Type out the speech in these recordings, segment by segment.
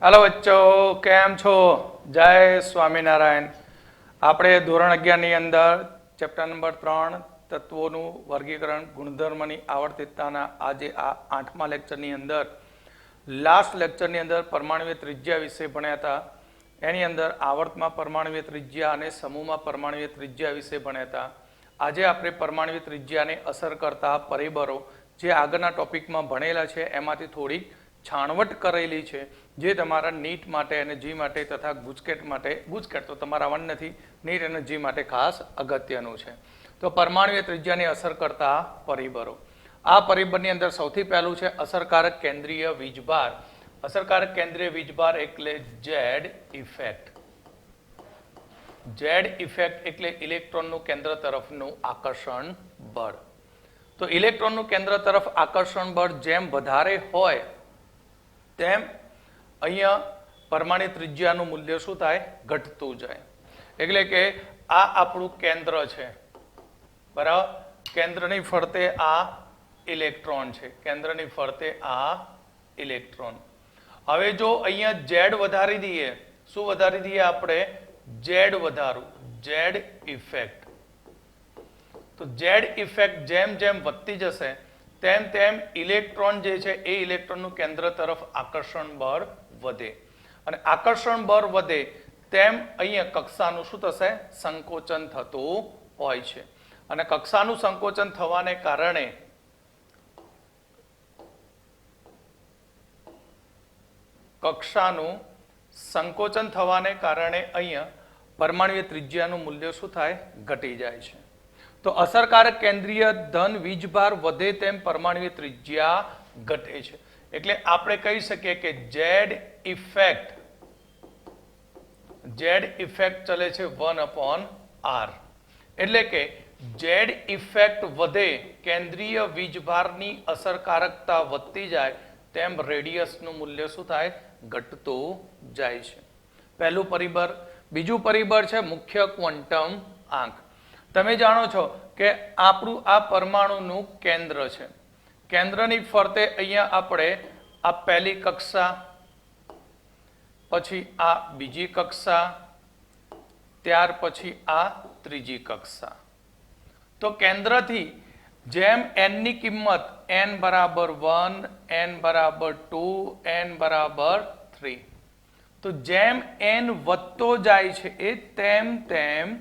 Hello बच्चों, केम छो? जय स्वामीनारायण। આપણે ધોરણ 11 ની અંદર ચેપ્ટર નંબર 3 તત્વોનું વર્ગીકરણ ગુણધર્મની આવર્તિતતાના આજે આ 8મા લેક્ચરની અંદર લાસ્ટ લેક્ચરની અંદર પરમાણુય ત્રિજ્યા વિશે ભણ્યા હતા। એની અંદર આવર્તમાં પરમાણુય ત્રિજ્યા અને સમૂહમાં પરમાણુય ત્રિજ્યા વિશે ભણ્યા હતા। આજે આપણે પરમાણુય ત્રિજ્યાને અસર કરતા પરિબળો જે આગળના ટોપિકમાં ભણેલા છે એમાંથી થોડીક છાણવટ કરેલી છે જે તમારા નીટ માટે અને જી માટે તથા ગુજકેટ માટે, ગુજકેટ તો તમારા આવવાનું નથી, નીટ અને જી માટે ખાસ અગત્યનું છે। તો પરમાણુય ત્રિજ્યાને અસર કરતા પરિબળો, આ પરિબળની અંદર સૌથી પહેલું છે અસરકારક કેન્દ્રીય વીજભાર। અસરકારક કેન્દ્રીય વીજભાર એટલે ઝેડ ઇફેક્ટ। ઝેડ ઇફેક્ટ એટલે ઇલેક્ટ્રોનનું કેન્દ્ર તરફનું આકર્ષણ બળ। તો ઇલેક્ટ્રોનનું કેન્દ્ર તરફ આકર્ષણ બળ જેમ વધારે હોય તેમ અહીંયા પરમાણુ ત્રિજ્યાનું મૂલ્ય શું થાય? ઘટતું જાય। એટલે કે આ આપણું કેન્દ્ર છે, બરાબર? કેન્દ્રની ફરતે આ ઇલેક્ટ્રોન છે, કેન્દ્રની ફરતે આ ઇલેક્ટ્રોન। હવે જો અહીંયા ઝેડ વધારી દઈએ, શું વધારી દઈએ આપણે? ઝેડ વધારું, ઝેડ ઇફેક્ટ। તો ઝેડ ઇફેક્ટ જેમ જેમ વધતી જશે તેમ તેમ ઇલેક્ટ્રોન જે છે એ ઇલેક્ટ્રોનનું કેન્દ્ર તરફ આકર્ષણ બળ વધે, અને આકર્ષણ બળ વધે તેમ અહીંયા કક્ષાનું શું થશે? સંકોચન થતું હોય છે, અને કક્ષાનું સંકોચન થવાને કારણે અહીંયા પરમાણુય ત્રિજ્યાનું મૂલ્ય શું થાય? ઘટી જાય છે। તો અસરકારક કેન્દ્રીય ધન વીજભાર વધે તેમ પરમાણુય ત્રિજ્યા ઘટે છે। એટલે આપણે કહી શકીએ કે ઝેડ ઇફેક્ટ ચલે છે 1/r। એટલે કે ઝેડ ઇફેક્ટ વધે, કેન્દ્રીય વીજભારની અસરકારકતા વધતી જાય તેમ રેડિયસનું મૂલ્ય શું થાય? ઘટતું જાય છે। પહેલું પરિબળ। બીજું પરિબળ છે મુખ્ય ક્વોન્ટમ આંક। તમે જાણો છો કે આપણું આ પરમાણુનું કેન્દ્ર છે, કેન્દ્રની ફરતે અહીંયા આપણે આ પહેલી કક્ષા, પછી આ બીજી કક્ષા, ત્યાર પછી આ ત્રીજી કક્ષા। તો કેન્દ્રથી જેમ n ની કિંમત n બરાબર 1, n બરાબર 2, n બરાબર 3, તો જેમ n વધતો જાય છે એ તેમ તેમ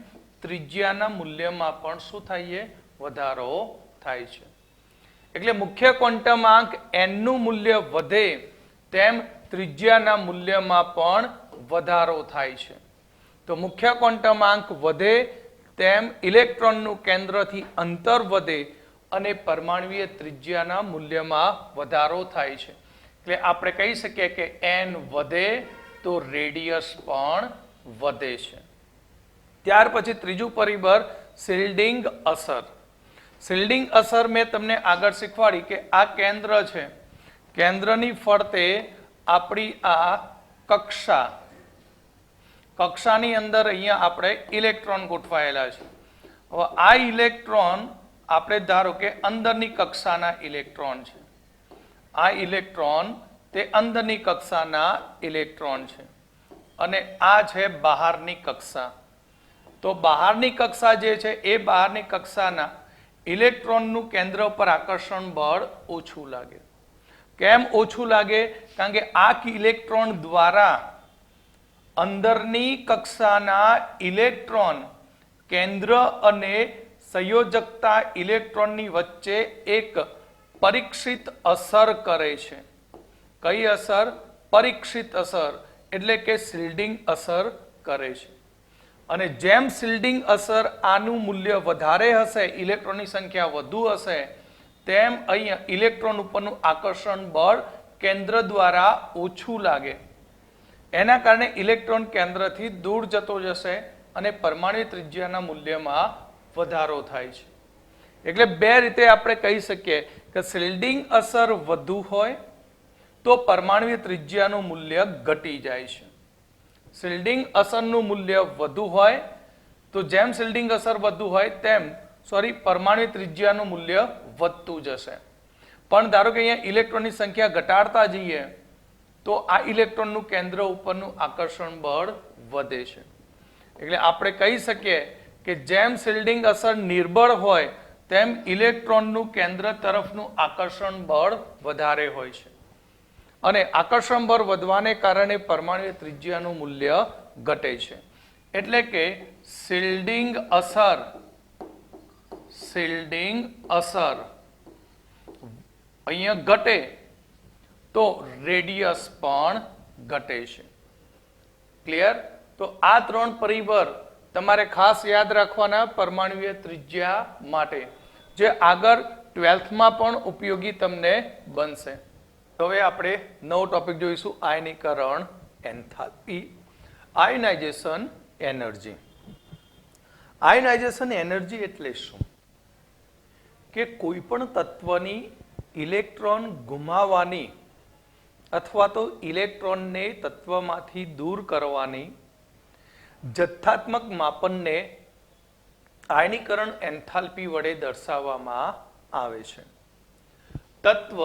ત્રિજ્યાના મૂલ્યમાં પણ શું થાય? વધારો થાય છે। એટલે મુખ્ય ક્વોન્ટમ આંક n નું મૂલ્ય વધે તેમ ત્રિજ્યાના મૂલ્યમાં પણ વધારો થાય છે। તો મુખ્ય ક્વોન્ટમ આંક વધે તેમ ઇલેક્ટ્રોનનું કેન્દ્રથી અંતર વધે અને પરમાણુય ત્રિજ્યાના મૂલ્યમાં વધારો થાય છે। એટલે આપણે કહી શકીએ કે n વધે તો રેડિયસ પણ વધે છે। ત્યાર પછી ત્રીજું પરિબળ શિલ્ડિંગ અસર। શિલ્ડિંગ અસર મેં તમને આગળ શીખવાડી કે આ કેન્દ્ર છે, કેન્દ્રની ફરતે આપણી આ કક્ષાની અંદર અહીંયા આપણે ઇલેક્ટ્રોન ગોઠવાયેલા છે। હવે આ ઇલેક્ટ્રોન આપણે ધારો કે અંદરની કક્ષાના ઇલેક્ટ્રોન છે, આ ઇલેક્ટ્રોન તે અંદરની કક્ષાના ઇલેક્ટ્રોન છે, અને આ છે બહારની કક્ષા। તો બહારની કક્ષા જે છે એ બહારની કક્ષાના ઇલેક્ટ્રોનનું કેન્દ્ર પર આકર્ષણ બળ ઓછું લાગે। કેમ ઓછું લાગે? કારણ કે આ ઇલેક્ટ્રોન દ્વારા અંદરની કક્ષાના ઇલેક્ટ્રોન કેન્દ્ર અને સંયોજકતા ઇલેક્ટ્રોનની વચ્ચે એક પરીક્ષિત અસર કરે છે। કઈ અસર? પરીક્ષિત અસર, એટલે કે શિલ્ડિંગ અસર કરે છે। અને જેમ શિલ્ડિંગ અસર આનું મૂલ્ય વધારે હશે, ઇલેક્ટ્રોનની સંખ્યા વધુ હશે, તેમ અહીંયા ઇલેક્ટ્રોન ઉપરનું આકર્ષણ બળ કેન્દ્ર દ્વારા ઓછું લાગે। એના કારણે ઇલેક્ટ્રોન કેન્દ્રથી દૂર જતો જશે અને પરમાણુ ત્રિજ્યાના મૂલ્યમાં વધારો થાય છે। એટલે બે રીતે આપણે કહી શકીએ કે શિલ્ડિંગ અસર વધુ હોય તો પરમાણુ ત્રિજ્યાનું મૂલ્ય ઘટી જાય છે। શિલ્ડિંગ અસરનું મૂલ્ય વધુ હોય તો જેમ શિલ્ડિંગ અસર વધુ હોય તેમ પરમાણુ ત્રિજ્યાનું મૂલ્ય વધતું જશે। પણ ધારો કે અહીંયા ઇલેક્ટ્રોનની સંખ્યા ઘટાડતા જઈએ તો આ ઇલેક્ટ્રોનનું કેન્દ્ર ઉપરનું આકર્ષણ બળ વધે છે. એટલે આપણે કહી શકીએ કે જેમ શિલ્ડિંગ અસર નિર્બળ હોય તેમ ઇલેક્ટ્રોનનું કેન્દ્ર તરફનું આકર્ષણ બળ વધારે હોય છે. અને આકર્ષણ બળ વધવાને કારણે પરમાણુય ત્રિજ્યાનું મૂલ્ય ઘટે છે. એટલે કે શિલ્ડિંગ અસર અહીંયા ઘટે તો રેડિયસ પણ ઘટે છે. ક્લિયર? તો આ 3 પરિબળ તમારે ખાસ યાદ રાખવાના પરમાણુય ત્રિજ્યા માટે, જે આગળ 12th માં પણ ઉપયોગી તમને બનશે. હવે આપણે નવો ટોપિક જોઈશું, આયનીકરણ એન્થાલ્પી, આયનાઇઝેશન એનર્જી. આયનાઇઝેશન એનર્જી એટલે શું? કે કોઈ પણ તત્વની ઇલેક્ટ્રોન ગુમાવવાની અથવા તો ઇલેક્ટ્રોનને તત્વમાંથી દૂર કરવાની જથ્થાત્મક માપનને આયનીકરણ એન્થાલ્પી વડે દર્શાવવામાં આવે છે. તત્વ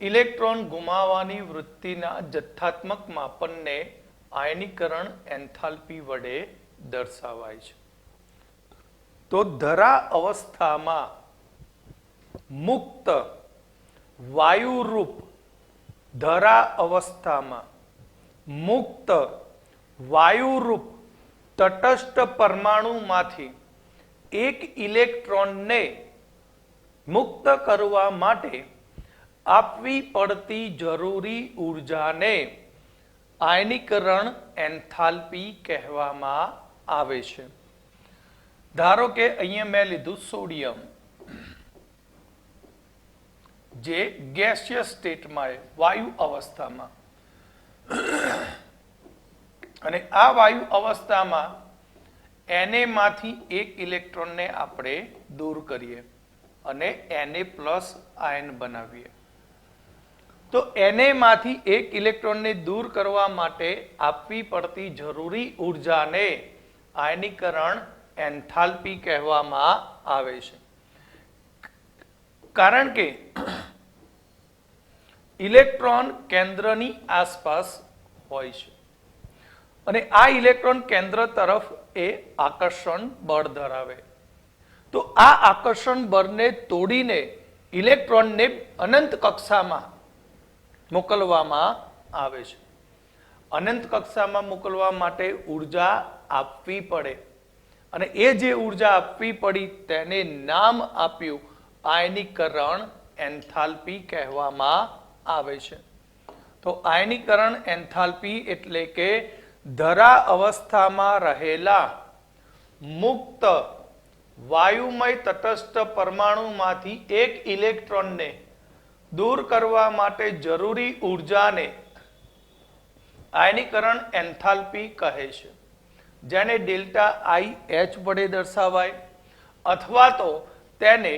ઇલેક્ટ્રોન ગુમાવવાની વૃત્તિના જથ્થાત્મક માપનને આયનીકરણ એન્થાલ્પી વડે દર્શાવાય છે. તો ધરા અવસ્થામાં મુક્ત વાયુરૂપ ધરા અવસ્થામાં મુક્ત વાયુરૂપ તટસ્થ પરમાણુમાંથી એક ઇલેક્ટ્રોનને મુક્ત કરવા માટે આપવી પડતી જરૂરી ઉર્જાને આયનીકરણ એન્થાલ્પી કહેવામાં આવે છે. ધારો કે અહીંયા મેં લીધું સોડિયમ, જે ગેસિયસ સ્ટેટમાં વાયુ અવસ્થામાં, અને આ વાયુ અવસ્થામાં Na માંથી એક ઇલેક્ટ્રોનને આપણે દૂર કરીએ અને Na+ આયન બનાવીએ. તો Na માંથી એક ઇલેક્ટ્રોનને દૂર કરવા માટે આપવી પડતી જરૂરી ઉર્જાને આયનીકરણ એન્થાલ્પી કહેવામાં આવે છે. કારણ કે ઇલેક્ટ્રોન કેન્દ્રની આસપાસ હોય છે અને આ ઇલેક્ટ્રોન કેન્દ્ર તરફ એ આકર્ષણ બળ ધરાવે. તો આ આકર્ષણ બળને તોડીને ઇલેક્ટ્રોનને અનંત કક્ષામાં મોકલવામાં આવે છે. અનંત કક્ષામાં મોકલવા માટે ઉર્જા આપવી પડે, અને એ જે ઉર્જા આપવી પડી તેને નામ આપ્યું આયનીકરણ એન્થાલ્પી કહેવામાં આવે છે. તો આયનીકરણ એન્થાલ્પી એટલે કે ધરા અવસ્થામાં રહેલા મુક્ત વાયુમય તટસ્થ પરમાણુમાંથી એક ઇલેક્ટ્રોનને દૂર કરવા માટે જરૂરી ઉર્જાને આયનીકરણ એન્થાલ્પી કહે છે, જેને ΔIH વડે દર્શાવાય, અથવા તો તેને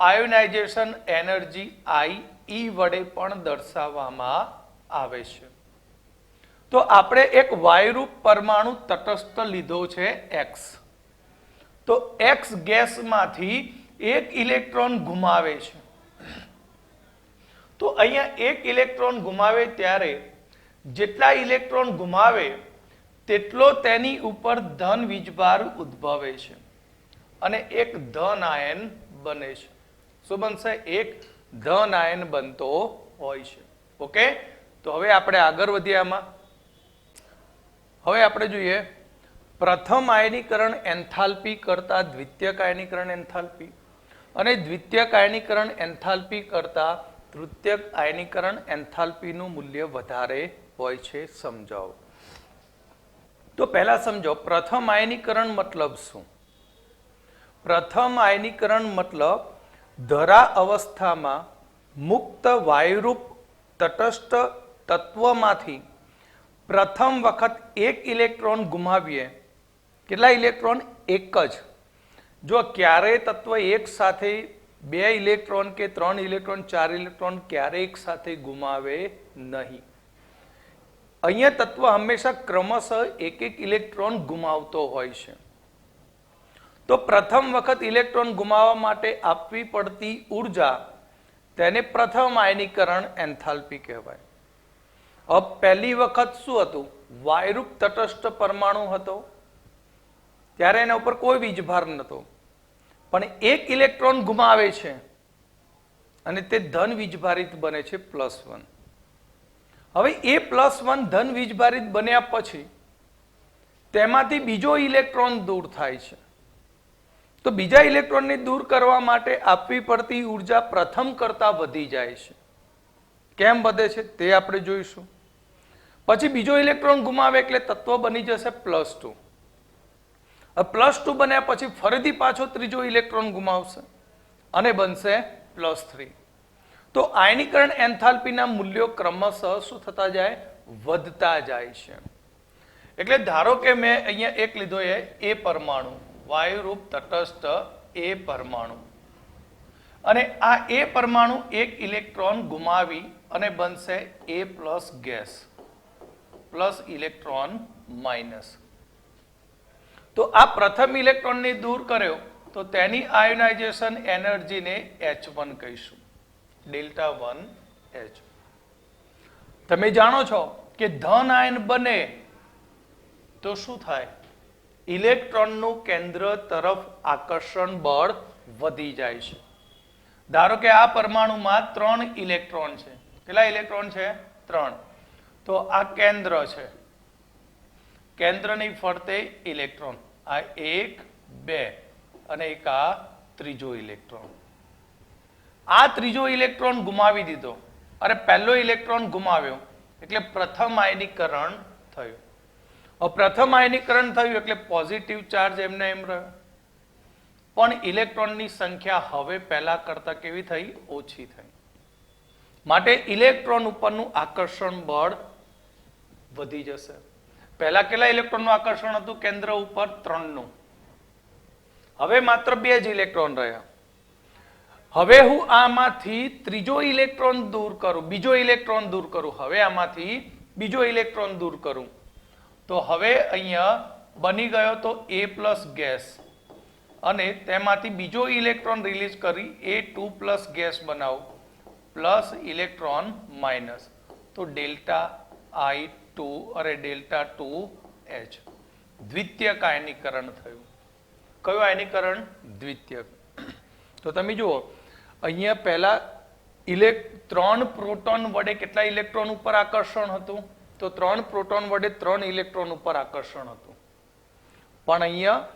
આયોનાઇઝેશન એનર્જી IE વડે પણ દર્શાવવામાં આવે છે. તો આપણે એક વાયુરૂપ પરમાણુ તટસ્થ લીધો છે X. તો X ગેસમાંથી એક ઇલેક્ટ્રોન ગુમાવે છે. તો અહીંયા એક ઇલેક્ટ્રોન ગુમાવે ત્યારે જેટલા ઇલેક્ટ્રોન ગુમાવે તેટલો તેની ઉપર ધન વીજભાર ઉદ્ભવે છે અને એક ધન આયન બને છે. શું બનશે? એક ધન આયન બનતો હોય છે. ઓકે, તો હવે આપણે આગળ વધીએ. આમાં હવે આપણે જોઈએ પ્રથમ આયનીકરણ એન્થાલ્પી કરતા દ્વિતીયક આયનીકરણ એન્થાલ્પી, અને દ્વિતીયક આયનીકરણ એન્થાલ્પી કરતા તૃતીયક આયનીકરણ એન્થાલ્પીનું મૂલ્ય વધારે હોય છે. સમજાવો. તો પહેલા સમજો પ્રથમ આયનીકરણ મતલબ શું? પ્રથમ આયનીકરણ મતલબ ધરા અવસ્થામાં મુક્ત વાયુરૂપ તટસ્થ તત્વમાંથી પ્રથમ વખત એક ઇલેક્ટ્રોન ગુમાવીએ. કેટલા ઇલેક્ટ્રોન? એક જ. જો ક્યારેય તત્વ એક સાથે 2 ઇલેક્ટ્રોન કે 3 ઇલેક્ટ્રોન 4 ઇલેક્ટ્રોન ક્યારે એક સાથે ગુમાવે નહીં. અહીંયા તત્વ હંમેશા ક્રમશઃ એક ઇલેક્ટ્રોન ગુમાવતો હોય છે. તો પ્રથમ વખત ઇલેક્ટ્રોન ગુમાવવા માટે આપવી પડતી ઉર્જા તેને પ્રથમ આયનીકરણ એન્થાલ્પી કહેવાય. अब પહેલી વખત શું હતું? વાયરુપ તટસ્થ પરમાણુ હતો, ત્યારે એના ઉપર કોઈ વીજભાર નહોતો, પણ એક ઇલેક્ટ્રોન ગુમાવે છે અને તે ધન વીજભારિત બને છે +1. હવે એ +1 ધન વીજભારિત બન્યા પછી તેમાંથી બીજો ઇલેક્ટ્રોન દૂર થાય છે. તો બીજા ઇલેક્ટ્રોનને દૂર કરવા માટે આપવી પડતી ઉર્જા પ્રથમ કરતા વધી જાય છે. કેમ વધે છે તે આપણે જોઈશું. પછી બીજો ઇલેક્ટ્રોન ગુમાવે એટલે તત્વ બની જશે +2. +2 બન્યા પછી ફરીથી પાછો ત્રીજો ઇલેક્ટ્રોન ગુમાવશે અને બનશે +3. તો આયનીકરણ એન્થાલ્પીના મૂલ્યો ક્રમશઃ શું થતા જાય? વધતા જાય છે. એટલે ધારો કે મેં અહીંયા એક લીધો એ પરમાણુ, વાયુરૂપ તટસ્થ એ પરમાણુ, અને આ એ પરમાણુ એક ઇલેક્ટ્રોન ગુમાવી અને બનશે A+ gas plus electron minus. તો આ પ્રથમ ઇલેક્ટ્રોનને દૂર કર્યો તો તેની આયોનાઇઝેશન એનર્જીને H1 કહીશું, Δ1H. તમે જાણો છો કે ધન આયન બને તો શું થાય? ઇલેક્ટ્રોનનું કેન્દ્ર તરફ આકર્ષણ બળ વધી જાય છે. ધારો કે આ પરમાણુમાં 3 ઇલેક્ટ્રોન છે. કેટલા ઇલેક્ટ્રોન છે? 3. તો આ કેન્દ્ર છે, કેન્દ્રની ફરતે ઇલેક્ટ્રોન, આ 1, 2 અને એક આ ત્રીજો ઇલેક્ટ્રોન. આ ત્રીજો ઇલેક્ટ્રોન ગુમાવી દીધો અને પહેલો ઇલેક્ટ્રોન ગુમાવ્યો એટલે પ્રથમ આયનીકરણ થયું. પ્રથમ આયનીકરણ થયું એટલે પોઝિટિવ ચાર્જ એમને એમ રહ્યો, પણ ઇલેક્ટ્રોનની સંખ્યા હવે પહેલા કરતા કેવી થઈ? ઓછી થઈ. માટે ઇલેક્ટ્રોન ઉપરનું આકર્ષણ બળ વધી જશે. પહેલા કેટલા ઇલેક્ટ્રોનનું આકર્ષણ હતું કેન્દ્ર ઉપર? 3નું. હવે માત્ર 2 જ ઇલેક્ટ્રોન રહ્યા. હવે હું આમાંથી ત્રીજો ઇલેક્ટ્રોન દૂર કરું, બીજો ઇલેક્ટ્રોન દૂર કરું, હવે આમાંથી બીજો ઇલેક્ટ્રોન દૂર કરું તો હવે અહીંયા બની ગયો તો A+ ગેસ અને તેમાંથી બીજો ઇલેક્ટ્રોન રિલીઝ કરી A2+ ગેસ બનાવું પ્લસ ઇલેક્ટ્રોન માઇનસ, તો ΔI2 અરે Δ2H દ્વિતીયક આયનીકરણ થયું. કયું આયનીકરણ? દ્વિતીયક. તો તમે જુઓ અહીંયા પહેલા 3 પ્રોટોન વડે કેટલા ઇલેક્ટ્રોન ઉપર આકર્ષણ હતું? તો 3 પ્રોટોન વડે 3 ઇલેક્ટ્રોન ઉપર આકર્ષણ હતું, પણ અહીંયા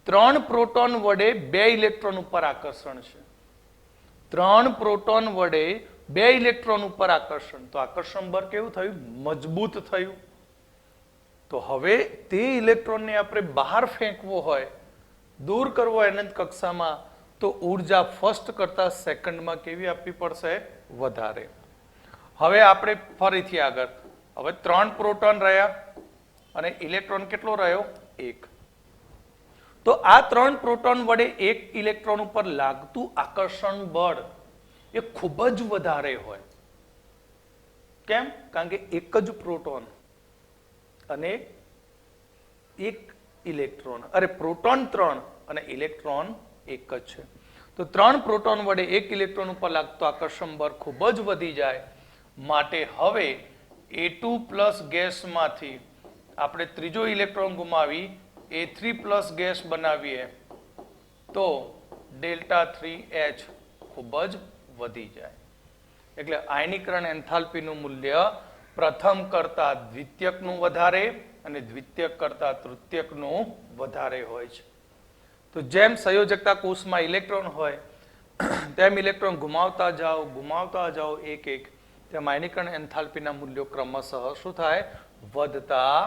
3 પ્રોટોન વડે 2 ઇલેક્ટ્રોન ઉપર આકર્ષણ છે. 3 પ્રોટોન વડે 2 ઇલેક્ટ્રોન ઉપર આકર્ષણ, તો આકર્ષણ બળ કેવું થયું? મજબૂત થયું. તો હવે તે ઇલેક્ટ્રોનને આપણે બહાર ફેંકવો હોય, દૂર કરવો અનંત કક્ષામાં, તો ઉર્જા ફર્સ્ટ કરતા સેકન્ડમાં કેવી આપવી પડશે? વધારે. હવે આપણે ફરીથી આગળ, હવે 3 પ્રોટોન રહ્યા અને ઇલેક્ટ્રોન કેટલો રહ્યો? 1. તો આ 3 પ્રોટોન વડે 1 ઇલેક્ટ્રોન ઉપર લાગતું આકર્ષણ બળ એ ખૂબ જ વધારે હોય. કેમ? કારણ કે એક જ પ્રોટોન અને 1 ઇલેક્ટ્રોન, અરે પ્રોટોન 3 અને ઇલેક્ટ્રોન 1 જ છે. તો 3 પ્રોટોન વડે 1 ઇલેક્ટ્રોન ઉપર લાગતું આકર્ષણ બળ ખૂબ જ વધી જાય. માટે હવે A2+ ગેસમાંથી આપણે ત્રીજો ઇલેક્ટ્રોન ગુમાવી A3+ ગેસ બનાવીએ તો Δ3H ખૂબ જ વધી જાય. એટલે આયનીકરણ એન્થાલ્પીનું મૂલ્ય પ્રથમ કરતા દ્વિતીયકનું વધારે અને દ્વિતીયક કરતા તૃતીયકનું વધારે હોય છે. તો જેમ સંયોજકતા કોષમાં ઇલેક્ટ્રોન હોય તેમ ઇલેક્ટ્રોન ગુમાવતા જાઓ એક એક, તેમ આયનીકરણ એન્થાલ્પીના મૂલ્યો ક્રમશઃ શું થાય? વધતા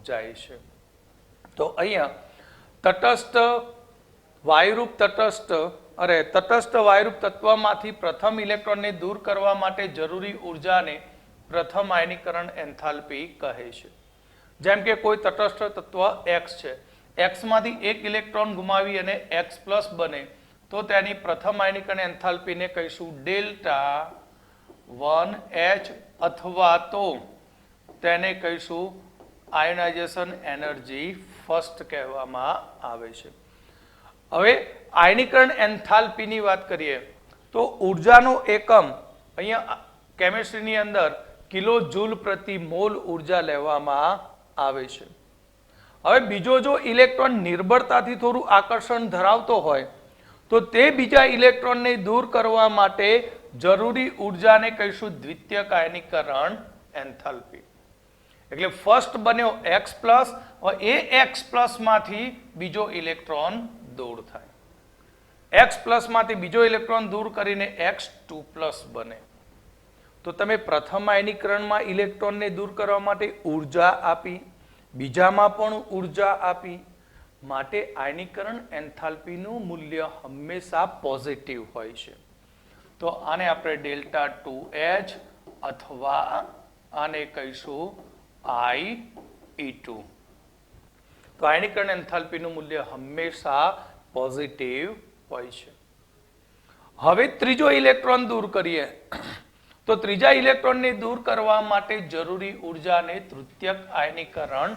જાય છે. તો અહીંયા તટસ્થ વાયુરૂપ તટસ્થ વાયુરૂપ તત્વમાંથી પ્રથમ ઇલેક્ટ્રોનને દૂર કરવા માટે જરૂરી ઉર્જાને પ્રથમ આયનીકરણ એન્થાલ્પી કહે છે. જેમ કે કોઈ તટસ્થ તત્વ X છે, X માંથી 1 ઇલેક્ટ્રોન ગુમાવી અને X+ બને તો તેની પ્રથમ આયનીકરણ એન્થાલ્પીને કહીશું Δ1H, અથવા તો તેને કહીશું આયોનાઇઝેશન એનર્જી ફર્સ્ટ કહેવામાં આવે છે. હવે આયનીકરણ એન્થાલ્પીની વાત કરીએ તો ઉર્જાનો એકમ અહીંયા કેમિસ્ટ્રીની અંદર કિલો જૂલ પ્રતિ મોલ ઉર્જા લેવામાં આવે છે. હવે બીજો જો ઇલેક્ટ્રોન નિર્બળતાથી થોડું આકર્ષણ ધરાવતો હોય તો તે બીજા ઇલેક્ટ્રોનને દૂર કરવા માટે જરૂરી ઉર્જાને કહીશું દ્વિતીયક આયનીકરણ એન્થાલ્પી. એટલે ફર્સ્ટ બન્યો X પ્લસ, એ X પ્લસ માંથી બીજો ઇલેક્ટ્રોન દૂર થાય. X પ્લસ માંથી બીજો ઇલેક્ટ્રોન દૂર કરીને X2 પ્લસ બને. તો તમે પ્રથમ આયનીકરણમાં ઇલેક્ટ્રોનને દૂર કરવા માટે ઉર્જા આપી, બીજામાં પણ ઉર્જા આપી, માટે આયનીકરણ એન્થાલ્પીનું મૂલ્ય હંમેશા પોઝિટિવ હોય છે. તો આને આપણે ડેલ્ટા 2H અથવા આને કહીશું I(E2). તો આયનીકરણ એન્થાલ્પીનું મૂલ્ય હંમેશા પોઝિટિવ હોય છે. હવે ત્રીજો ઇલેક્ટ્રોન દૂર કરીએ તો ત્રીજા ઇલેક્ટ્રોનને દૂર કરવા માટે જરૂરી ઉર્જાને તૃતીયક આયનીકરણ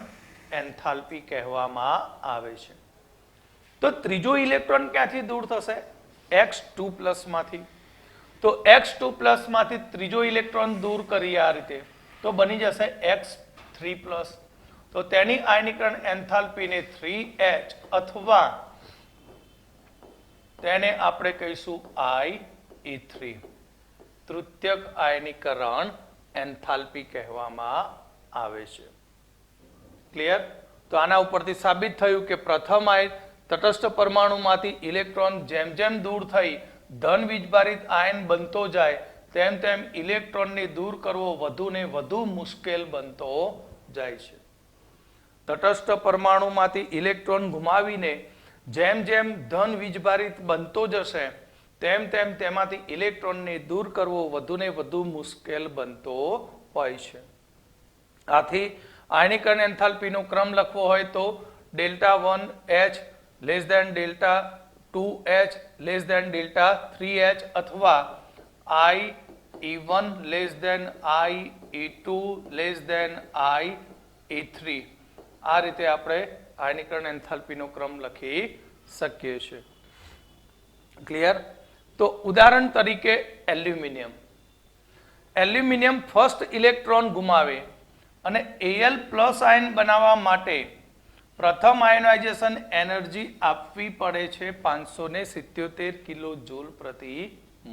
એન્થાલ્પી કહેવામાં આવે છે. તો ત્રીજો ઇલેક્ટ્રોન ક્યાંથી દૂર થશે? X2 પ્લસ માંથી. તો X2 પ્લસ માંથી ત્રીજો ઇલેક્ટ્રોન દૂર કરીએ આ રીતે તો બની જશે X3 પ્લસ. તો તેની આયનીકરણ એન્થાલ્પીને 3H અથવા તેને આપણે કહીશું I(E3). તૃતીયક આયનીકરણ એન્થાલ્પી કહેવામાં આવે છે. ક્લિયર? તો આના ઉપરથી સાબિત થયું કે પ્રથમ તટસ્થ પરમાણુમાંથી ઇલેક્ટ્રોન જેમ જેમ દૂર થઈ ધન વીજભારિત આયન બનતો જાય તેમ તેમ ઇલેક્ટ્રોનને દૂર કરવો વધુ ને વધુ મુશ્કેલ બનતો જાય છે. તટસ્થ પરમાણુમાંથી ઇલેક્ટ્રોન ગુમાવીને જેમ જેમ ધન વીજભારિત બનતો જશે તેમ તેમ તેમાંથી ઇલેક્ટ્રોનને દૂર કરવો વધુ ને વધુ મુશ્કેલ બનતો હોય છે. આથી આયનીકરણ એન્થાલ્પીનો ક્રમ લખવો હોય તો delta 1H less than delta 2H less than delta 3H અથવા I(E1) less than I(E2) less than I(E3). આ રીતે આપણે આયનીકરણ એન્થાલ્પીનો ક્રમ લખી શકીએ છીએ. ક્લિયર? તો ઉદાહરણ તરીકે એલ્યુમિનિયમ. એલ્યુમિનિયમ ફર્સ્ટ ઇલેક્ટ્રોન ગુમાવે અને Al પ્લસ આયન બનાવવા માટે પ્રથમ આયોનાઇઝેશન એનર્જી આપવી પડે છે 577 કિલો જૂલ પ્રતિ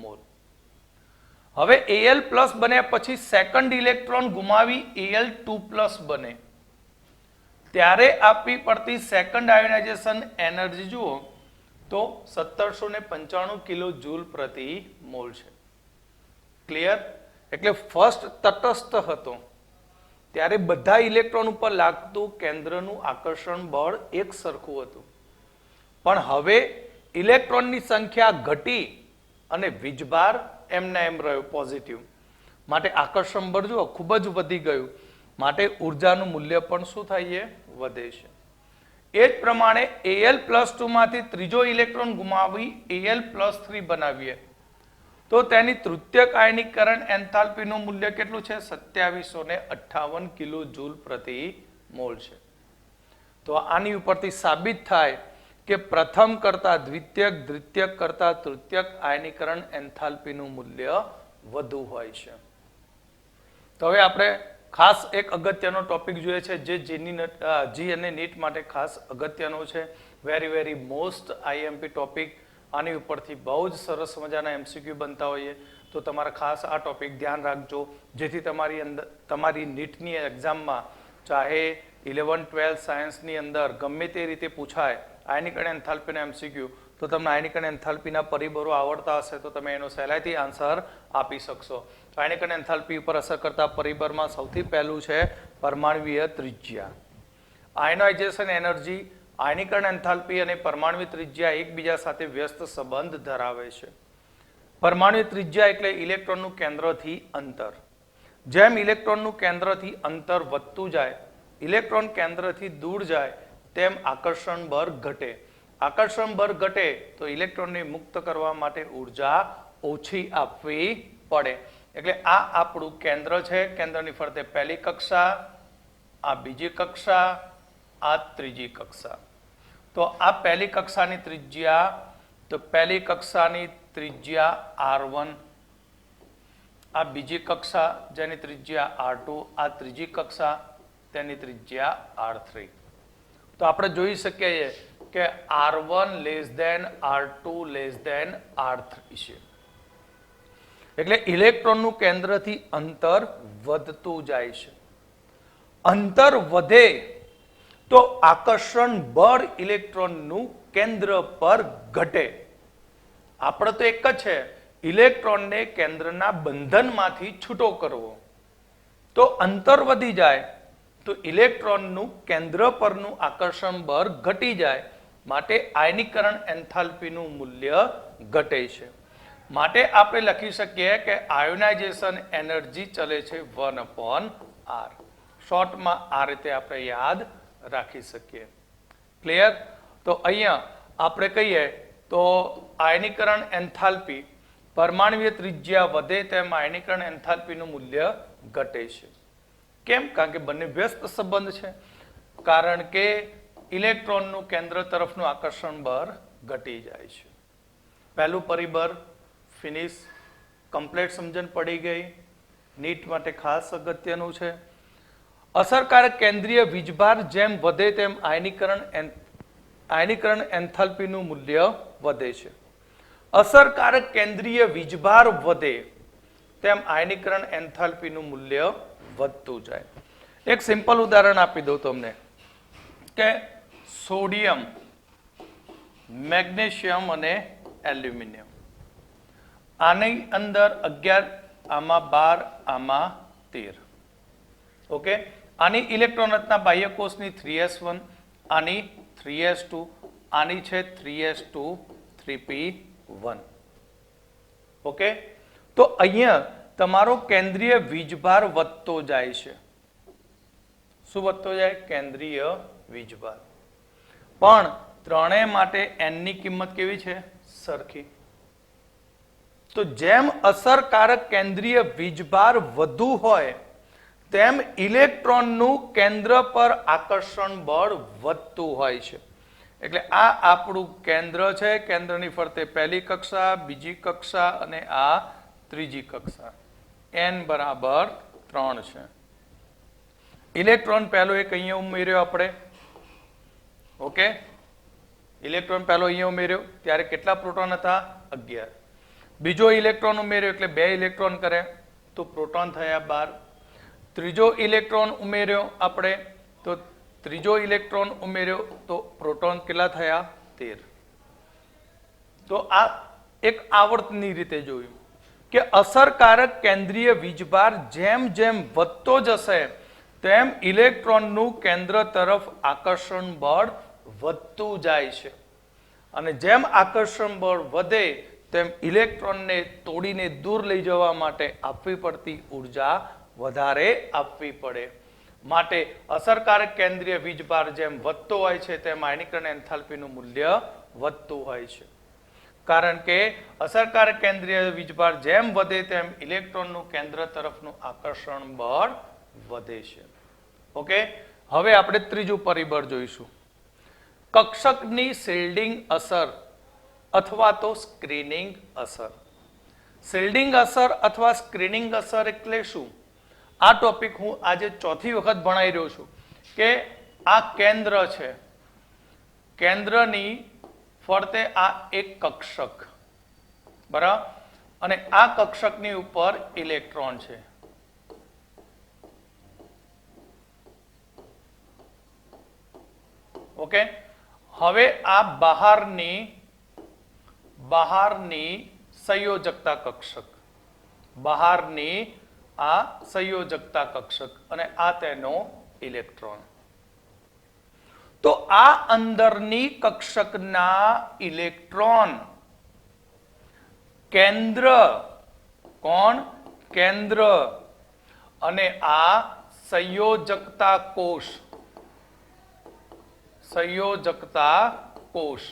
મોલ. હવે Al પ્લસ બન્યા પછી સેકન્ડ ઇલેક્ટ્રોન ગુમાવી Al2 પ્લસ બને ત્યારે આપવી પડતી સેકન્ડ આયોનાઇઝેશન એનર્જી જુઓ તો 1795 કિલો જૂલ પ્રતિ મોલ છે. ક્લિયર? એટલે ફર્સ્ટ તટસ્થ હતો ત્યારે બધા ઇલેક્ટ્રોન ઉપર લાગતું કેન્દ્રનું આકર્ષણ બળ એક સરખું હતું. પણ હવે ઇલેક્ટ્રોનની સંખ્યા ઘટી અને વીજભાર એમને એમ રહ્યો પોઝિટિવ, માટે આકર્ષણ બળ જુઓ ખૂબ જ વધી ગયું, માટે ઉર્જાનું મૂલ્ય પણ શું થાય છે? વધે છે. એ જ પ્રમાણે Al+2 માંથી ત્રીજો ઇલેક્ટ્રોન ગુમાવી Al+3 બનાવીએ તો તેની તૃતીયક આયનીકરણ એન્થાલ્પીનું મૂલ્ય કેટલું છે? 2758 કિલો જૂલ પ્રતિ મોલ છે. તો આની ઉપરથી સાબિત થાય કે પ્રથમ કરતા દ્વિતીયક, દ્વિતીયક કરતા તૃતીયક આયનીકરણ એન્થાલ્પીનું મૂલ્ય વધુ હોય છે. તો હવે આપણે ખાસ એક અગત્યનો ટોપિક જોઈએ છે જે જી અને નીટ માટે ખાસ અગત્યનો છે. Very most IMP topic. આની ઉપરથી બહુ જ સરસ મજાના MCQ બનતા હોઈએ તો તમારે ખાસ આ ટોપિક ધ્યાન રાખજો જેથી તમારી નીટની એક્ઝામમાં ચાહે 11-12 સાયન્સની અંદર ગમે તે રીતે પૂછાય આયનીકરણ એન્થાલ્પીના MCQ તો તમને આયનીકરણ એન્થાલ્પીના પરિબળો આવડતા હશે તો તમે એનો સહેલાઈથી આન્સર આપી શકશો. આયનીકરણ એન્થાલ્પી ઉપર અસર કરતા પરિબળમાં સૌથી પહેલું છે પરમાણ્વીય ત્રિજ્યા. આયનાઇઝેશન એનર્જી, આયનીકરણ એન્થાલ્પી અને પરમાણ્વીય ત્રિજ્યા એકબીજા સાથે વ્યસ્ત સંબંધ ધરાવે છે. પરમાણ્વીય ત્રિજ્યા એટલે ઇલેક્ટ્રોનનું કેન્દ્રથી અંતર. જેમ ઇલેક્ટ્રોનનું કેન્દ્રથી અંતર વધતું જાય, ઇલેક્ટ્રોન કેન્દ્રથી દૂર જાય તેમ આકર્ષણ બળ ઘટે. આકર્ષણ બળ ઘટે તો ઇલેક્ટ્રોનને મુક્ત કરવા માટે ઉર્જા ઓછી આપવી પડે. એટલે આ આપણું કેન્દ્ર છે. કેન્દ્રની ફરતે પહેલી કક્ષા, આ બીજી કક્ષા, આ ત્રીજી કક્ષા. તો આ પહેલી કક્ષાની ત્રિજ્યા, તો પહેલી કક્ષાની ત્રિજ્યા R1, આ બીજી કક્ષા જેની ત્રિજ્યા r2, આ ત્રીજી કક્ષા તેની ત્રિજ્યા r3. તો આપણે જોઈ શકીએ કે r1 less than r2 less than r3 છે. એટલે ઇલેક્ટ્રોનનું કેન્દ્રથી અંતર વધતું જાય છે. અંતર વધે તો આકર્ષણ બળ ઇલેક્ટ્રોનનું કેન્દ્ર પર ઘટે. આપણે તો એક જ છે, ઇલેક્ટ્રોનને કેન્દ્રના બંધનમાંથી છૂટો કરવો. તો અંતર વધી જાય તો ઇલેક્ટ્રોનનું કેન્દ્ર પરનું આકર્ષણ બળ ઘટી જાય, માટે આયનીકરણ એન્થાલ્પીનું મૂલ્ય ઘટે છે. માટે આપણે લખી શકીએ કે આયોનાઇઝેશન એનર્જી ચલે છે 1/r. શોર્ટમાં આ રીતે આપણે યાદ રાખી શકીએ. ક્લિયર? તો અહીંયા આપણે કહીએ તો આયનીકરણ એન્થાલ્પી, પરમાણુય ત્રિજ્યા વધે તેમ આયનીકરણ એન્થાલ્પીનું મૂલ્ય ઘટે છે. કેમ? કારણ કે બંને વ્યસ્ત સંબંધ છે. કારણ કે ઇલેક્ટ્રોનનું કેન્દ્ર તરફનું આકર્ષણ બળ ઘટી જાય છે. પહેલું પરિબળ ફિનિશ. કમ્પ્લીટ સમજણ પડી ગઈ. નીટ માટે ખાસ અગત્યનું છે. અસરકારક કેન્દ્રીય વીજભાર જેમ વધે તેમ આયનીકરણ એન્થાલ્પીનું મૂલ્ય વધે છે. અસરકારક કેન્દ્રીય વીજભાર વધે તેમ આયનીકરણ એન્થાલ્પીનું મૂલ્ય વધતું જાય. એક સિમ્પલ ઉદાહરણ આપી દઉં તમને કે સોડિયમ, મેગ્નેશિયમ અને એલ્યુમિનિયમ. આની અંદર 11, આમાં 12, આમાં 13. ઓકે, આની ઇલેક્ટ્રોન રચના બાહ્યકોષની 3s1, આની 3s2, આની છે 3s2 3p1. ઓકે, તો અહીંયા તમારો કેન્દ્રીય વીજભાર વધતો જાય છે. શું વધતો જાય? કેન્દ્રીય વીજભાર. પણ ત્રણેય માટે n ની કિંમત કેવી છે? સરખી. તો જેમ અસરકારક કેન્દ્રીય વીજભાર વધુ હોય તેમ ઇલેક્ટ્રોનનું કેન્દ્ર પર આકર્ષણ બળ વધતું હોય છે. એટલે આ આપણું કેન્દ્ર છે. કેન્દ્રની ફરતે પહેલી કક્ષા, બીજી કક્ષા અને આ ત્રીજી કક્ષા. n બરાબર 3 છે. ઇલેક્ટ્રોન પહેલો એક અહીંયા ઉમેર્યો આપણે. ઓકે, ઇલેક્ટ્રોન પહેલો અહીંયા ઉમેર્યો ત્યારે કેટલા પ્રોટોન હતા? 11. બીજો ઇલેક્ટ્રોન ઉમેર્યો એટલે 2 ઇલેક્ટ્રોન કરે તો પ્રોટોન થયા 12. ત્રીજો ઇલેક્ટ્રોન ઉમેર્યો આપણે તો ત્રીજો ઇલેક્ટ્રોન ઉમેર્યો તો પ્રોટોન કેટલા થયા? 13. તો આ એક આવર્તની રીતે જોયું કે અસરકારક કેન્દ્રીય વીજભાર જેમ જેમ વધતો જશે તેમ ઇલેક્ટ્રોનનું કેન્દ્ર તરફ આકર્ષણ બળ વધતું જાય છે. અને જેમ આકર્ષણ બળ વધે તેમ ઇલેક્ટ્રોનને તોડીને દૂર લઈ જવા માટે આપવી પડતી ઉર્જા વધારે આપવી પડે. માટે અસરકારક કેન્દ્રીય વીજભાર જેમ વધતો હોય છે તેમ આયનીકરણ એન્થાલ્પીનું મૂલ્ય વધતું હોય છે. કારણ કે અસરકારક કેન્દ્રીય વીજભાર જેમ વધે તેમ ઇલેક્ટ્રોનનું કેન્દ્ર તરફનું આકર્ષણ બળ વધે છે. ઓકે, હવે આપણે ત્રીજું પરિબળ જોઈશું. કક્ષકની શિલ્ડિંગ અસર અથવા તો સ્ક્રીનિંગ અસર. શિલ્ડિંગ અસર અથવા સ્ક્રીનિંગ અસર એટલે શું? આ ટોપિક હું આજે ચોથી વખત ભણાઈ રહ્યો છું કે આ કેન્દ્ર છે. કેન્દ્રની ફરતે આ એક કક્ષક, બરાબર, અને આ કક્ષકની ઉપર ઇલેક્ટ્રોન છે. ઓકે, હવે આ બહારની સંયોજકતા કક્ષક, બહારની આ સંયોજકતા કક્ષક અને આ તેનો ઇલેક્ટ્રોન. તો આ અંદરની કક્ષકના ઇલેક્ટ્રોન કેન્દ્ર, કોણ? કેન્દ્ર. અને આ સંયોજકતા કોષ, સંયોજકતા કોષ.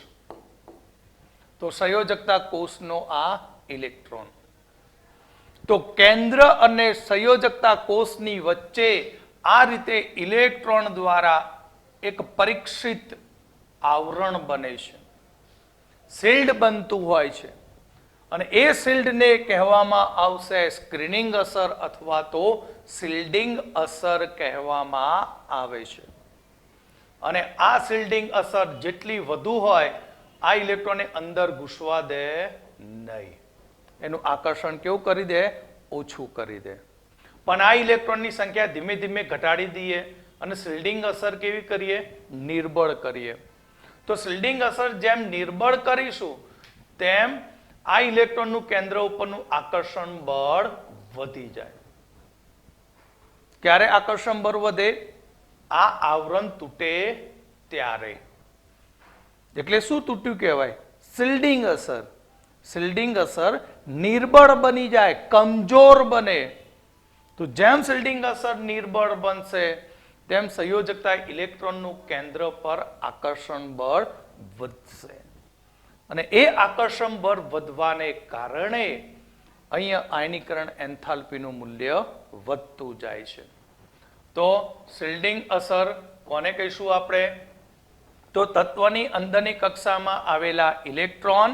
તો સંયોજકતા કોષનો આ ઇલેક્ટ્રોન. તો કેન્દ્ર અને સંયોજકતા કોષની વચ્ચે આ રીતે ઇલેક્ટ્રોન દ્વારા એક પરીક્ષિત આવરણ બને છે, શિલ્ડ બનતું હોય છે. અને એ શિલ્ડને કહેવામાં આવશે સ્ક્રીનિંગ અસર અથવા તો શિલ્ડિંગ અસર કહેવામાં આવે છે. અને આ શિલ્ડિંગ અસર જેટલી વધુ હોય આ ઇલેક્ટ્રોનને અંદર ઘૂસવા દે નહીં. એનું આકર્ષણ કેવું કરી દે? ઓછું કરી દે. પણ આ ઇલેક્ટ્રોનની સંખ્યા ધીમે ધીમે ઘટાડી દઈએ અને શિલ્ડિંગ અસર કેવી કરીએ? નિર્બળ કરીએ. તો શિલ્ડિંગ અસર જેમ નિર્બળ કરીશું તેમ આ ઇલેક્ટ્રોનનું કેન્દ્ર ઉપરનું આકર્ષણ બળ વધી જાય. ક્યારે આકર્ષણ બળ વધે? આ આવરણ તૂટે ત્યારે. એટલે શું તૂટ્યું કહેવાય? શિલ્ડિંગ અસર. શિલ્ડિંગ અસર નિર્બળ બની જાય, કમજોર બને. તો જેમ શિલ્ડિંગ અસર નિર્બળ બનશે તેમ સંયોજકતા ઇલેક્ટ્રોનનું કેન્દ્ર પર આકર્ષણ બળ વધશે. અને એ આકર્ષણ બળ વધવાને કારણે અહીંયા આયનીકરણ એન્થાલ્પીનું મૂલ્ય વધતું જાય છે. તો શિલ્ડિંગ અસર કોને કહીશું આપણે? તો તત્વની અંદરની કક્ષામાં આવેલા ઇલેક્ટ્રોન,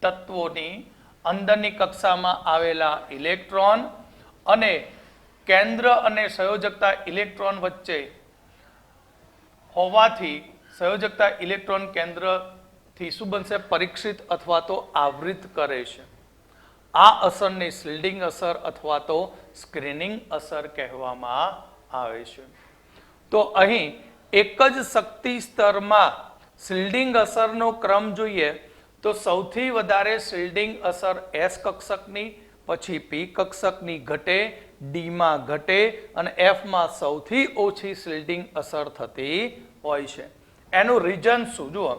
તત્વોની અંદરની કક્ષામાં આવેલા ઇલેક્ટ્રોન અને કેન્દ્ર અને સંયોજકતા ઇલેક્ટ્રોન વચ્ચે હોવાથી સંયોજકતા ઇલેક્ટ્રોન કેન્દ્રથી શું બનશે? પરીક્ષિત અથવા તો આવૃત કરે છે. આ અસરને શિલ્ડિંગ અસર અથવા તો સ્ક્રીનિંગ અસર કહેવામાં આવે છે. તો અહીં એક જ શક્તિ સ્તરમાં શિલ્ડિંગ અસરનો ક્રમ જોઈએ તો સૌથી વધારે શિલ્ડિંગ અસર એસ કક્ષકની, પછી પી કક્ષકની ઘટે, ડીમાં ઘટે અને એફમાં સૌથી ઓછી શિલ્ડિંગ અસર થતી હોય છે. એનું રીઝન શું? જુઓ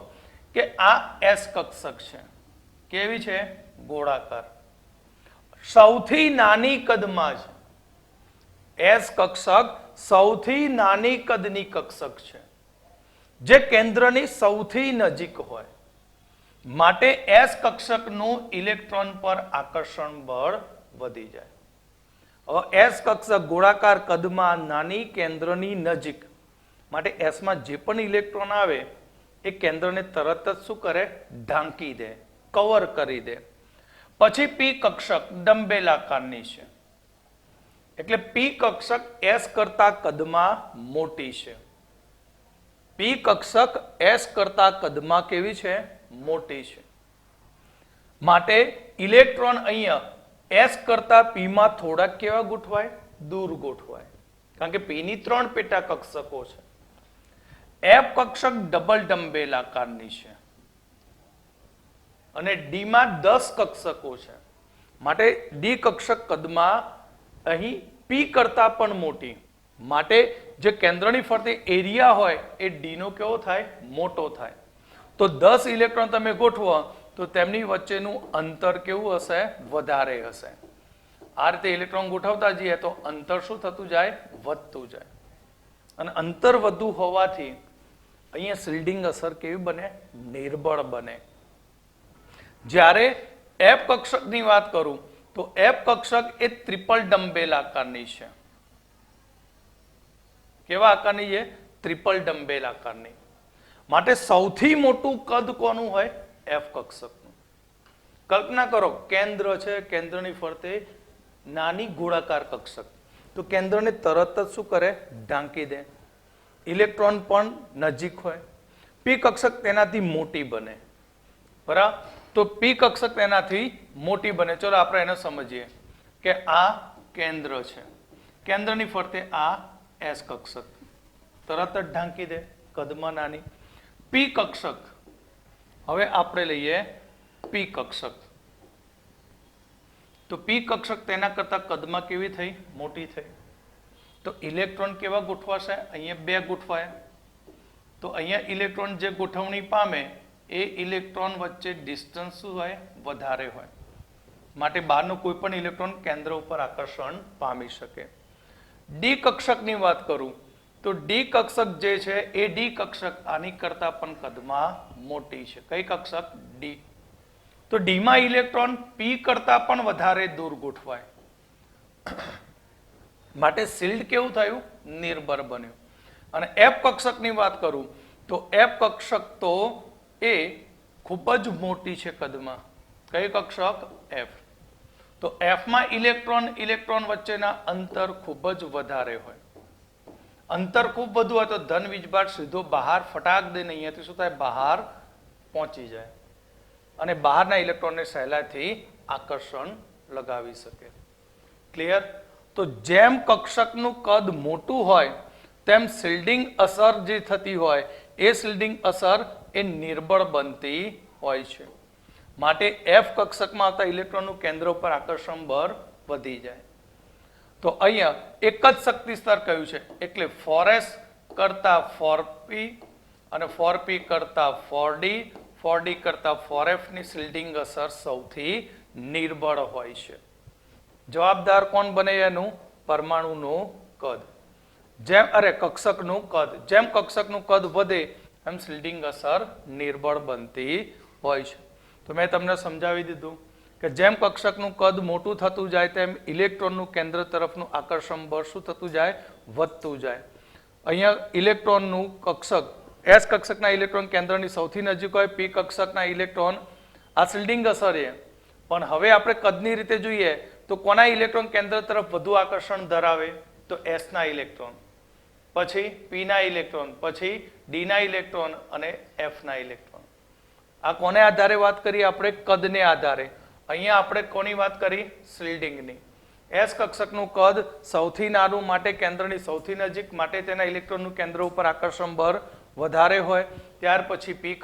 કે આ એસ કક્ષક છે. કેવી છે? ગોળાકાર. સૌથી નાની કદમાં છે. એસ કક્ષક સૌથી નાની કદની કક્ષક છે જે કેન્દ્રની સૌથી નજીક હોય. માટે એસ કક્ષકનું ઇલેક્ટ્રોન પર આકર્ષણ બળ વધી જાય. હવે એસ કક્ષક ગોળાકાર કદમાં, નાની, કેન્દ્રની નજીક, માટે એસમાં જે પણ ઇલેક્ટ્રોન આવે એ કેન્દ્રને તરત જ શું કરે? ઢાંકી દે, કવર કરી દે. પછી પી કક્ષક ડંબેલ આકારની છે એટલે પી કક્ષક એસ કરતા કદમાં મોટી છે. પી કક્ષક એસ કરતા કદમાં કેવી છે? મોટી છે. માટે ઇલેક્ટ્રોન અહીંયા એસ કરતા પી માં થોડાક કેવા ગોઠવાય? દૂર ગોઠવાય. કારણ કે પી ની 3 પેટા કક્ષકો છે. એફ કક્ષક ડબલ ડંબેલ આકારની છે અને ડી માં 10 કક્ષકો છે. માટે ડી કક્ષક કદમાં અહીં પી કરતા પણ મોટી. માટે જે કેન્દ્રની ફરતે એરિયા હોય એ ડી નો કેવો થાય? મોટો થાય. તો 10 ઇલેક્ટ્રોન તમે ગોઠવો તો તેમની વચ્ચેનું અંતર કેવું હશે? વધારે હશે. આ રીતે ઇલેક્ટ્રોન ગોઠવતા જઈએ તો અંતર શું થતું જાય? વધતું જાય. અને અંતર વધુ હોવાથી અહીંયા શિલ્ડિંગ અસર કેવી બને? નિર્બળ બને. જ્યારે એફ કક્ષકની વાત કરું તો એફ કક્ષક એ ટ્રિપલ ડંબેલ આકારની છે. કેવા આકારની છે? ટ્રિપલ ડંબેલ આકારની. માટે સૌથી મોટું કદ કોનું હોય? એફ કક્ષકનું. કલ્પના કરો કેન્દ્ર છે, કેન્દ્રની ફરતે નાની ગોળાકાર કક્ષક. તો કેન્દ્રને તરત જ શું કરે? ઢાંકી દે. ઇલેક્ટ્રોન પણ નજીક હોય. પી કક્ષક તેનાથી મોટી બને. બરાબર? તો પી કક્ષક તેનાથી મોટી બને. ચલો આપણે એને સમજીએ કે આ કેન્દ્ર છે, કેન્દ્રની ફરતે આ એસ કક્ષક, તરત જ ઢાંકી દે, કદમાં નાની. પી કક્ષક, હવે આપણે લઈએ પી કક્ષક. તો પી કક્ષક તેના કરતા કદમાં કેવી થઈ? મોટી થઈ. તો ઇલેક્ટ્રોન કેવા ગોઠવાશે? અહીંયા 2 ગોઠવાયા. તો અહીંયા ઇલેક્ટ્રોન જે ગોઠવણી પામે એ ઇલેક્ટ્રોન વચ્ચે ડિસ્ટન્સ શું હોય? વધારે હોય. માટે બહારનો કોઈ પણ ઇલેક્ટ્રોન કેન્દ્ર ઉપર આકર્ષણ પામી શકે. ડી કક્ષકની વાત કરું તો ડી કક્ષક જે છે એ ડી કક્ષક આની કરતા પણ કદમાં મોટી છે. કઈ કક્ષક? ડી. તો ડી માં ઇલેક્ટ્રોન પી કરતા પણ વધારે દૂર ગોઠવાય. માટે શિલ્ડ કેવું થયું? નિર્બળ બન્યું. અને એફ કક્ષકની વાત કરું તો એફ કક્ષક તો એ ખૂબ જ મોટી છે કદમાં. કયું કક્ષક? એફ. તો એફમાં ઇલેક્ટ્રોન વચ્ચેના અંતર ખૂબ જ વધારે હોય. અંતર ખૂબ વધુ હોય તો ધન વીજભાર સીધો બહાર ફટાક દઈને અહીંયાથી શું થાય? બહાર પહોંચી જાય અને બહારના ઇલેક્ટ્રોનને સહેલાઈથી આકર્ષણ લગાવી શકે. ક્લિયર? તો જેમ કક્ષકનું કદ મોટું હોય તેમ શિલ્ડિંગ અસર જે થતી હોય એ શિલ્ડિંગ અસર એ નિર્બળ બનતી હોય છે. માટે એફ કક્ષકમાં આવતા ઇલેક્ટ્રોનનું કેન્દ્ર ઉપર આકર્ષણ બળ વધી જાય. તો અહીંયા એક જ શક્તિ સ્તર કયું છે એટલે 4s કરતા 4p અને 4p કરતા 4d 4d કરતા 4f ની શિલ્ડિંગ અસર સૌથી નિર્બળ હોય છે. જવાબદાર કોણ બને? એનું પરમાણુનું કદ. કક્ષકનું કદ. જેમ કક્ષકનું કદ વધે એમ શિલ્ડિંગ અસર નિર્બળ બનતી હોય છે. તો મેં તમને સમજાવી દીધું કે જેમ કક્ષકનું કદ મોટું થતું જાય તેમ ઇલેક્ટ્રોનનું કેન્દ્ર તરફનું આકર્ષણ બળ શું થતું જાય? વધતું જાય. અહીંયા ઇલેક્ટ્રોનનું કક્ષક એસ કક્ષકના ઇલેક્ટ્રોન કેન્દ્રની સૌથી નજીક હોય, પી કક્ષકના ઇલેક્ટ્રોન આ શિલ્ડિંગ અસર છે. પણ હવે આપણે કદની રીતે જોઈએ તો કોના ઇલેક્ટ્રોન કેન્દ્ર તરફ વધુ આકર્ષણ ધરાવે? તો એસ ના ઇલેક્ટ્રોન, પછી પી ના ઇલેક્ટ્રોન, પછી ડી ના ઇલેક્ટ્રોન અને એફ ના ઇલેક્ટ્રોન. આ કોને આધારે વાત કરી? આપણે કદને આધારે. અહીંયા આપણે કોની વાત કરી? શિલ્ડિંગની. એસ કક્ષકનું કદ સૌથી નાનું માટે કેન્દ્રની સૌથી નજીક માટે તેના ઇલેક્ટ્રોનનું કેન્દ્ર ઉપર આકર્ષણ બળ વધારે હોય. ત્યાર પછી પી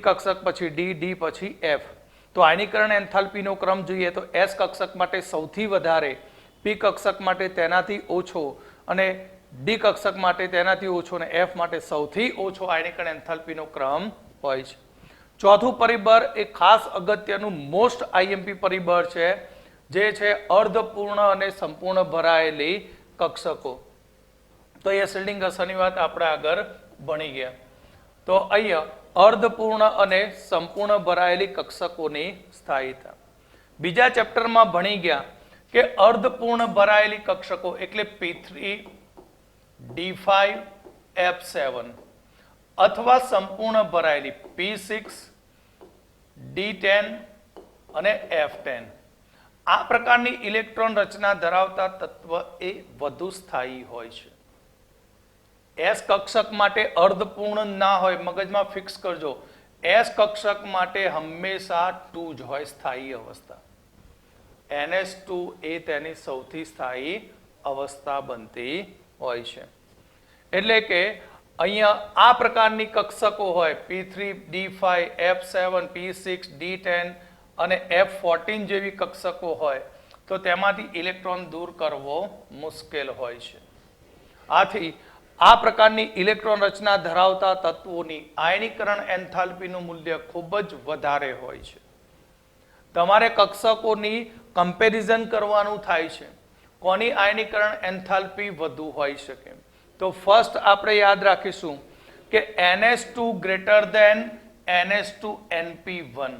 કક્ષક પછી ડી પછી એફ. તો આયનીકરણ એન્થાલ્પીનો ક્રમ જોઈએ તો એસ કક્ષક માટે સૌથી વધારે, પી કક્ષક માટે તેનાથી ઓછો અને ડી કક્ષક માટે તેનાથી ઓછો અને એફ માટે સૌથી ઓછો આયનીકરણ એન્થાલ્પીનો ક્રમ હોય છે. ચોથું પરિબળ એ ખાસ અગત્યનું મોસ્ટ આઈએમપી પરિબળ છે જે છે અર્ધપૂર્ણ અને સંપૂર્ણ ભરાયેલી કક્ષકો. તો એ શિલ્ડિંગ અસરની વાત આપણે આગળ ભણી ગયા. તો અહીંયા અર્ધપૂર્ણ અને સંપૂર્ણ ભરાયેલી કક્ષકોની સ્થાયીતા. બીજા ચેપ્ટરમાં ભણી ગયા કે અર્ધપૂર્ણ ભરાયેલી કક્ષકો એટલે P3 D5 F7 અથવા સંપૂર્ણ ભરાયેલી P6 D10 અને F10. આ પ્રકારની ઇલેક્ટ્રોન રચના ધરાવતા તત્વ એ વધુ સ્થાયી હોય છે. એસ કક્ષક માટે અર્ધપૂર્ણ ના હોય, મગજમાં ફિક્સ કરજો. એસ કક્ષક માટે હંમેશા 2 જ હોય સ્થાયી અવસ્થા. NH2 એ તેની સૌથી સ્થાયી અવસ્થા બનતી હોય છે. એટલે કે અહીંયા આ પ્રકારની કક્ષકો હોય P3 D5 F7 P6 D10 અને F14 જેવી કક્ષકો હોય તો તેમાંથી ઇલેક્ટ્રોન દૂર કરવો મુશ્કેલ હોય છે. આથી આ પ્રકારની ઇલેક્ટ્રોન રચના ધરાવતા તત્વોની આયનીકરણ એન્થાલ્પીનું મૂલ્ય ખૂબ જ વધારે હોય છે. તમારે કક્ષકોની કમ્પેરિઝન કરવાનું થાય છે. કોની આયનીકરણ એન્થાલ્પી વધુ હોઈ શકે? તો ફર્સ્ટ આપણે યાદ રાખીશું કે NH2 greater than NH2 NP1.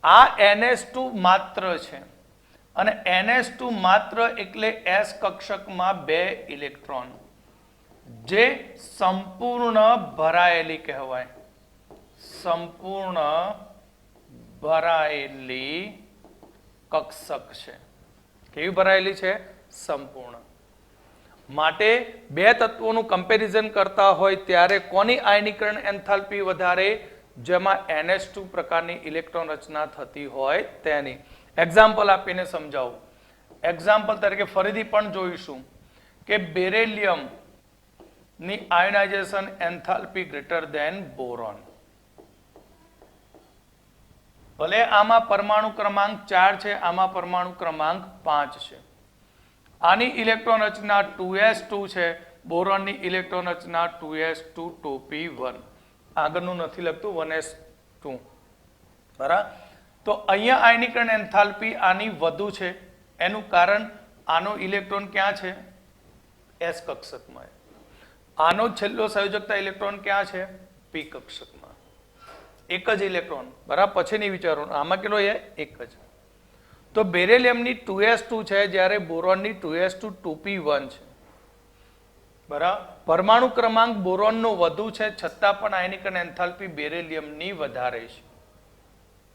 આ NH2 માત્ર છે અને NH2 માત્ર એટલે S કક્ષકમાં 2 ઇલેક્ટ્રોન જે સંપૂર્ણ ભરાયેલી કહેવાય. સંપૂર્ણ ભરાયેલી કક્ષક છે. કેવી ભરાયેલી છે? સંપૂર્ણ. માટે બે તત્વોનું કમ્પેરિઝન કરતા હોય ત્યારે કોની આયનીકરણ એન્થાલ્પી વધારે? જેમાં NH2 પ્રકારની ઇલેક્ટ્રોન રચના થતી હોય તેની. એક્ઝામ્પલ આપીને સમજાવું. એક્ઝામ્પલ તરીકે ફરીથી પણ જોઈશું કે બેરિલિયમ ની ionisation enthalpy greater than boron. ભલે આમાં પરમાણુ ક્રમાંક 4 છે, આમાં પરમાણુ ક્રમાંક 5 છે. આની ઇલેક્ટ્રોન રચના 2s2 છે, બોરોનની ઇલેક્ટ્રોન રચના 2s2 2p1. આગળનું નથી લખતું 1s2. બરાબર. તો અહીંયા આયનીકરણ એન્થાલ્પી આની વધુ છે. એનું કારણ આનો ઇલેક્ટ્રોન ક્યાં છે? S કક્ષકમાં. આનો છેલ્લો સંયોજકતા ઇલેક્ટ્રોન ક્યાં છે? P કક્ષકમાં. એક જ ઇલેક્ટ્રોન. બરાબર. પછી નહીં વિચારવાનું આમાં કેટલો છે? એક જ. તો બેરિલિયમની 2s2 છે જ્યારે બોરોનની 2s2 2p1 છે. બરાબર. પરમાણુ ક્રમાંક બોરોનનો વધુ છે છતાં પણ આયનીકરણ એન્થાલ્પી બેરિલિયમની વધારે છે.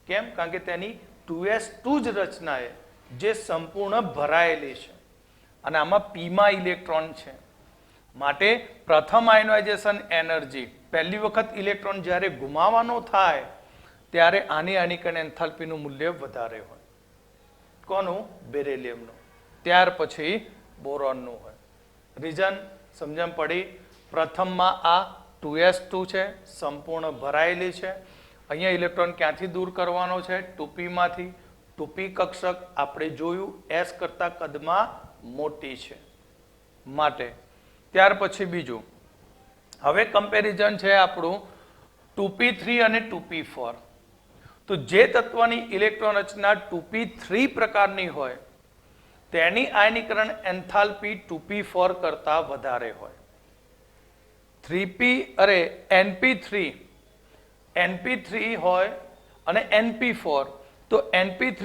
કેમ? કારણ કે તેની 2s2 જ રચના જે સંપૂર્ણ ભરાયેલી છે અને આમાં પીમાં ઇલેક્ટ્રોન છે. માટે પ્રથમ આયોનાઇઝેશન એનર્જી પહેલી વખત ઇલેક્ટ્રોન જ્યારે ગુમાવવાનો થાય ત્યારે આની આયનીકરણ એન્થાલ્પીનું મૂલ્ય વધારે હોય. કોનું? બેરિલિયમનું. ત્યાર પછી બોરોનનું હોય. રીઝન સમજણ પડી? પ્રથમમાં આ 2s2 છે, સંપૂર્ણ ભરાયેલી છે. અહીંયા ઇલેક્ટ્રોન ક્યાંથી દૂર કરવાનો છે? 2p માંથી. 2p કક્ષક આપણે જોયું s કરતા કદમાં મોટી છે માટે. ત્યાર પછી બીજું, હવે કમ્પેરિઝન છે આપણું 2p3 અને 2p4. તો જે તત્વની ઇલેક્ટ્રોન રચના 2p3 પ્રકારની હોય તેની આયનીકરણ એન્થાલ્પી 2p4 કરતા વધારે હોય. np3 હોય અને np4, તો np3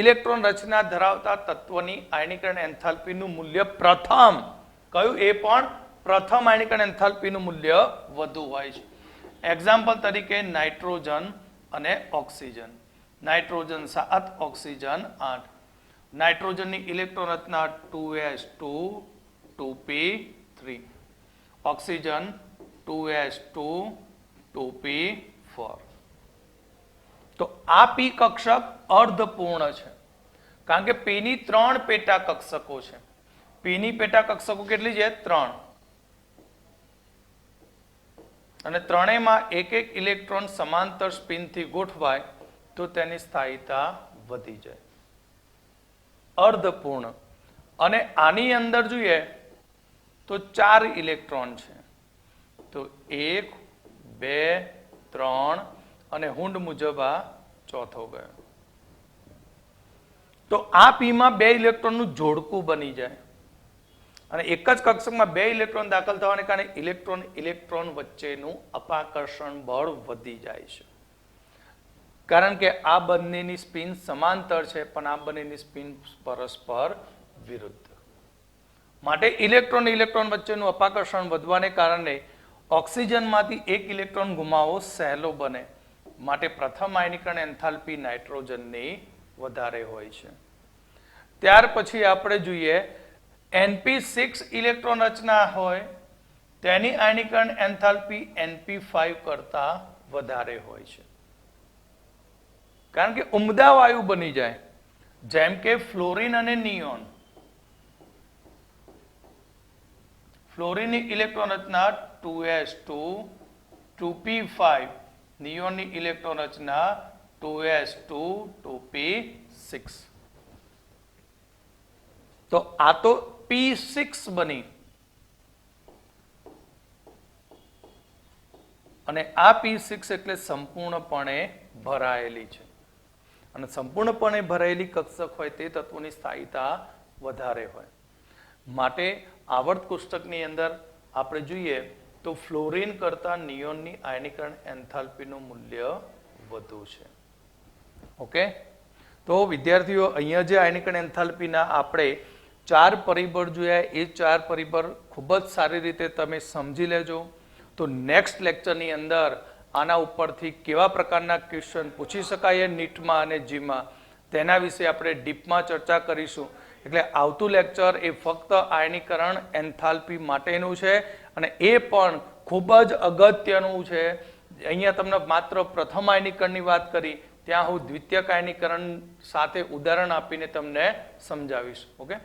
ઇલેક્ટ્રોન રચના ધરાવતા તત્વની આયનીકરણ એન્થાલ્પીનું મૂલ્ય પ્રથમ, કયું? એ પણ પ્રથમ આયનીકરણ એન્થાલ્પીનું મૂલ્ય વધુ હોય છે. એક્ઝામ્પલ તરીકે નાઇટ્રોજન અને ઓક્સિજન. Nitrogen 7, oxygen 8. નાઇટ્રોજનની ઇલેક્ટ્રોન રચના 2s2 2p3, oxygen 2s2 2p4. તો આ પી કક્ષક અર્ધપૂર્ણ છે કારણ કે પીની 3 પેટા કક્ષકો છે. પીની પેટા કક્ષકો કેટલી છે? 3. અને ત્રણેયમાં એક એક ઇલેક્ટ્રોન સમાંતર સ્પિનથી ગોઠવાય તો તેની સ્થાયીતા વધી જાય. અર્ધપૂર્ણ. અને આની અંદર જોઈએ તો 4 ઇલેક્ટ્રોન છે. તો 1 2 3 અને હુંડ મુજબ આ ચોથો ગયો. તો આ પીમાં 2 ઇલેક્ટ્રોનનું જોડકું બની જાય અને એક જ કક્ષકમાં 2 ઇલેક્ટ્રોન દાખલ થવાને કારણે ઇલેક્ટ્રોન વચ્ચેનું અપાકર્ષણ બળ વધી જાય છે. કારણ કે આ બંનેની સ્પિન સમાંતર છે પણ આ બંનેની સ્પિન પરસ્પર વિરુદ્ધ. માટે ઇલેક્ટ્રોન વચ્ચેનું અપાકર્ષણ વધવાને કારણે ઓક્સિજનમાંથી એક ઇલેક્ટ્રોન ગુમાવવો સહેલો બને. માટે પ્રથમ આયનીકરણ એન્થાલ્પી નાઇટ્રોજનની વધારે હોય છે. ત્યાર પછી આપણે જોઈએ np6 ઇલેક્ટ્રોન રચના હોય તેની આયનીકરણ એન્થાલ્પી np5 કરતા વધારે હોય છે. કારણ કે ઉમદા વાયુ બની જાય જેમ કે ફ્લોરિન અને નિયોન. ફ્લોરિનની ઇલેક્ટ્રોન રચના 2s2 2p5, નિયોનની ઇલેક્ટ્રોન રચના 2s2 2p6. તો આ તો p6 બની અને આ p6 એટલે સંપૂર્ણપણે ભરાયેલી છે અને સંપૂર્ણપણે ભરાયેલી કક્ષક હોય તે તત્વોની સ્થાયીતા વધારે હોય. માટે આવર્ત કોષ્ટકની અંદર આપણે જોઈએ તો ફ્લોરિન કરતા નિયોનની આયનીકરણ એન્થાલ્પીનું મૂલ્ય વધુ છે. ઓકે, તો વિદ્યાર્થીઓ અહીંયા જે આયનીકરણ એન્થાલ્પીના આપણે 4 પરિબળ જોયા એ 4 પરિબળ ખૂબ જ સારી રીતે તમે સમજી લેજો. તો નેક્સ્ટ લેક્ચરની અંદર આના ઉપરથી કેવા પ્રકારના ક્વેશ્ચન પૂછી શકાય નીટમાં અને જીમાં તેના વિશે આપણે ડીપમાં ચર્ચા કરીશું. એટલે આવતું લેક્ચર એ ફક્ત આયનીકરણ એન્થાલ્પી માટેનું છે અને એ પણ ખૂબ જ અગત્યનું છે. અહીંયા તમને માત્ર પ્રથમ આયનીકરણની વાત કરી, ત્યાં હું દ્વિતીયક આયનીકરણ સાથે ઉદાહરણ આપીને તમને સમજાવીશ. ઓકે.